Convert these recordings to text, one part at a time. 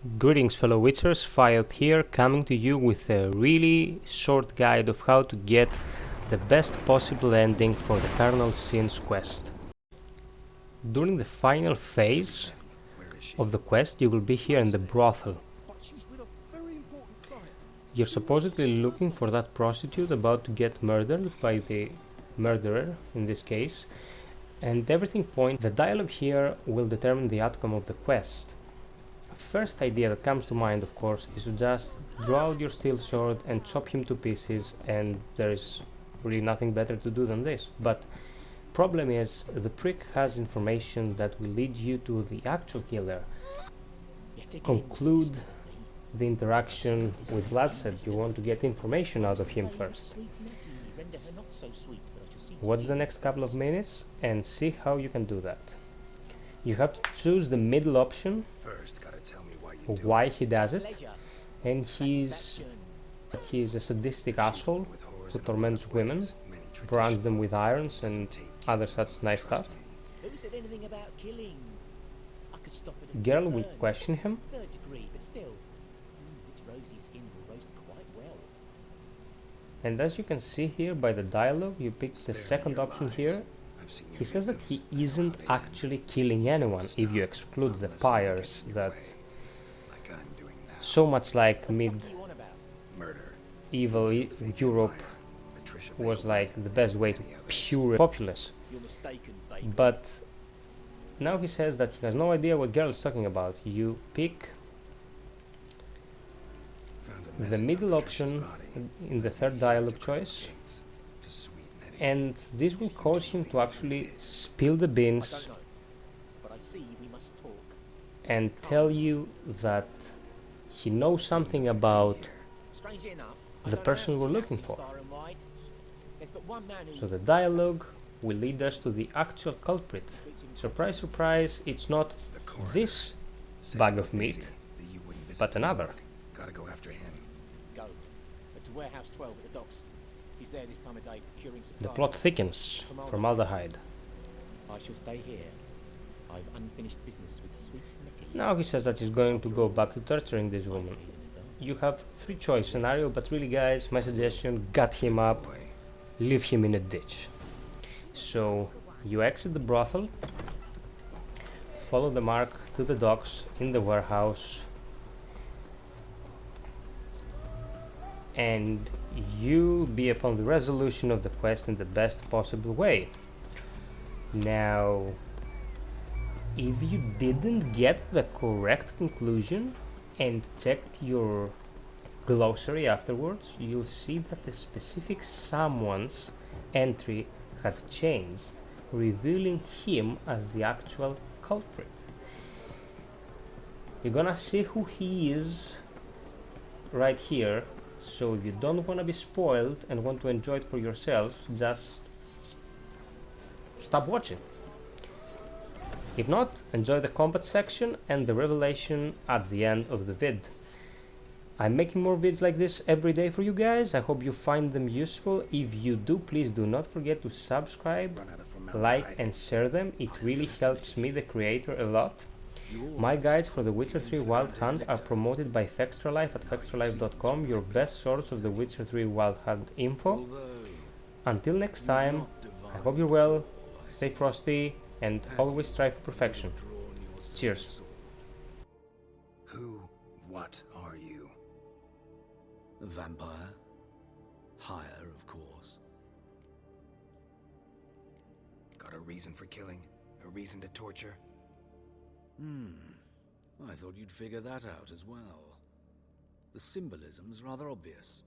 Greetings fellow Witchers, Fiat here, coming to you with a really short guide of how to get the best possible ending for the Carnal Sins quest. During the final phase of the quest, you will be here in the brothel. You're supposedly looking for that prostitute about to get murdered by the murderer, in this case, and everything points. The dialogue here will determine the outcome of the quest. First idea that comes to mind, of course, is to just draw out your steel sword and chop him to pieces, and there is really nothing better to do than this. But problem is, the prick has information that will lead you to the actual killer. Conclude the interaction with Bloodshed. You want to get information out of him first. Watch the next couple of minutes and see how you can do that. You have to choose the middle option, why he does it, and he's a sadistic asshole who torments women, brands them with irons and other such nice stuff. Girl will question him, and as you can see here by the dialogue, you pick the second option here. He says that he isn't actually killing anyone if you exclude the pyres, that so much like medieval Europe was like the best way to pure populace. But now he says that he has no idea what girl is talking about. You pick the middle option in the third dialogue choice, and this will cause him to actually spill the beans and tell you that he knows something about the person we're looking for. So the dialogue will lead us to the actual culprit. Surprise, surprise, it's not this bag of meat, but another. Gotta go after him. Go. To warehouse 12 at the docks. He's there this time of day procuring supplies. The plot thickens. Formaldehyde. I shall stay here. I've unfinished business with sweet Nettie. Now he says that he's going to go back to torturing this woman. You have three choice scenario, but really guys, my suggestion, gut him up, leave him in a ditch. So you exit the brothel, follow the mark to the docks in the warehouse, and you be upon the resolution of the quest in the best possible way. Now, if you didn't get the correct conclusion and checked your glossary afterwards, you'll see that the specific someone's entry had changed, revealing him as the actual culprit. You're gonna see who he is right here. So if you don't want to be spoiled and want to enjoy it for yourself, just stop watching. If not, enjoy the combat section and the revelation at the end of the vid. I'm making more vids like this every day for you guys. I hope you find them useful. If you do, please do not forget to subscribe, like and share them. It really helps me, the creator, a lot. My guides for The Witcher 3 Wild Hunt are promoted by Fextralife at fextralife.com, your best source of The Witcher 3 Wild Hunt info. Until next time, I hope you're well, stay frosty, and always strive for perfection. Cheers. Who, what are you? A vampire. Higher, of course. Got a reason for killing? A reason to torture? I thought you'd figure that out as well. The symbolism's rather obvious.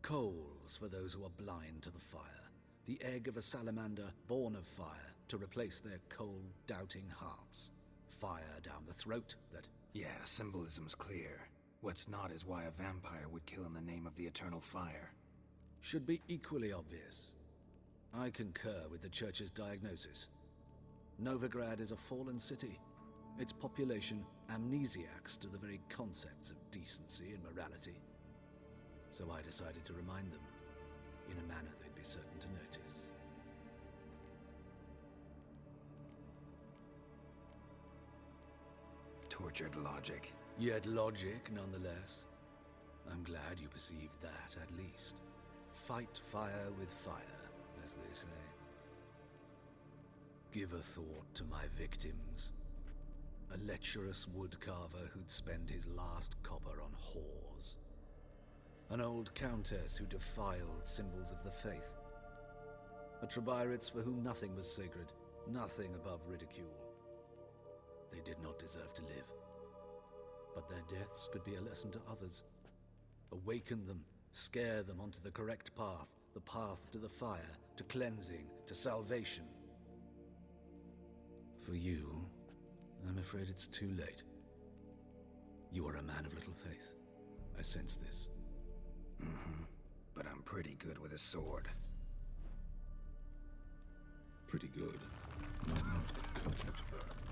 Coals for those who are blind to the fire. The egg of a salamander born of fire to replace their cold, doubting hearts. Fire down the throat that... Yeah, symbolism's clear. What's not is why a vampire would kill in the name of the eternal fire. Should be equally obvious. I concur with the Church's diagnosis. Novigrad is a fallen city. Its population amnesiacs to the very concepts of decency and morality. So I decided to remind them, in a manner they'd be certain to notice. Tortured logic. Yet logic, nonetheless. I'm glad you perceived that, at least. Fight fire with fire, as they say. Give a thought to my victims. A lecherous woodcarver who'd spend his last copper on whores. An old countess who defiled symbols of the faith. A Trebirates for whom nothing was sacred, nothing above ridicule. They did not deserve to live. But their deaths could be a lesson to others. Awaken them, scare them onto the correct path, the path to the fire, to cleansing, to salvation. For you, I'm afraid it's too late. You are a man of little faith. I sense this. Mm-hmm. But I'm pretty good with a sword. Pretty good. Might not cut it.